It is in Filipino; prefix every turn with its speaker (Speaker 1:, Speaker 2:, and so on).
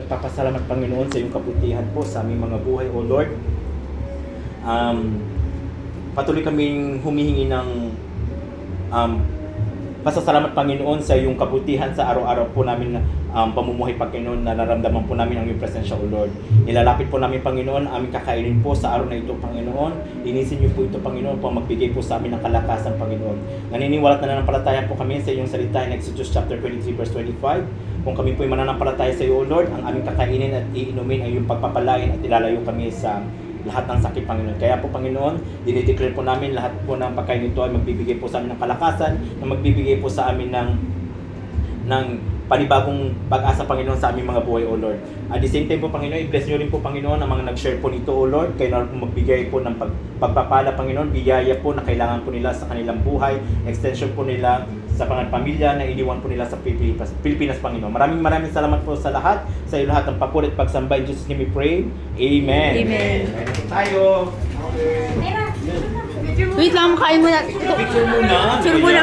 Speaker 1: nagpapasalamat, Panginoon, sa iyong kabutihan po sa aming mga buhay, O Lord. Patuloy kaming humihingi ng pasasalamat, Panginoon, sa iyong kabutihan sa araw-araw po namin na pamumuhay, Panginoon, na nararamdaman po namin ang iyong presensya, O Lord. Nilalapit po namin, Panginoon, aming kakainin po sa araw na ito, Panginoon. Linisin niyo po ito, Panginoon, po magbigay po sa amin ng kalakasan, Panginoon. Naniniwala at nananampalataya po kami sa iyong salita in Exodus chapter 23 verse 25. Kung kami po ay mananampalataya sa iyo, O Lord, ang aming kakainin at iinumin ay iyong pagpapalain at ilalayo kami sa lahat ng sakit, Panginoon. Kaya po, Panginoon, dinideclare po namin lahat po ng pagkain nito ay magbibigay po sa amin ng kalakasan, na magbibigay po sa amin ng panibagong pag-asa, Panginoon, sa aming mga buhay, O Lord. At the same time po, Panginoon, i-bless nyo rin po, Panginoon, ang mga nag-share po nito, O Lord. Kayo na po magbigay po ng pagpapala, Panginoon, biyaya po na kailangan po nila sa kanilang buhay, extension po nila sa pamilya na iniwan po nila sa Pilipinas, Panginoon. Maraming salamat po sa lahat, sa iyo lahat ng papuri at pagsamba. In Jesus' name we pray. Amen.
Speaker 2: Amen.
Speaker 1: Tayo.
Speaker 2: Wait lang, kain muna.
Speaker 1: Picture muna.
Speaker 2: Picture muna.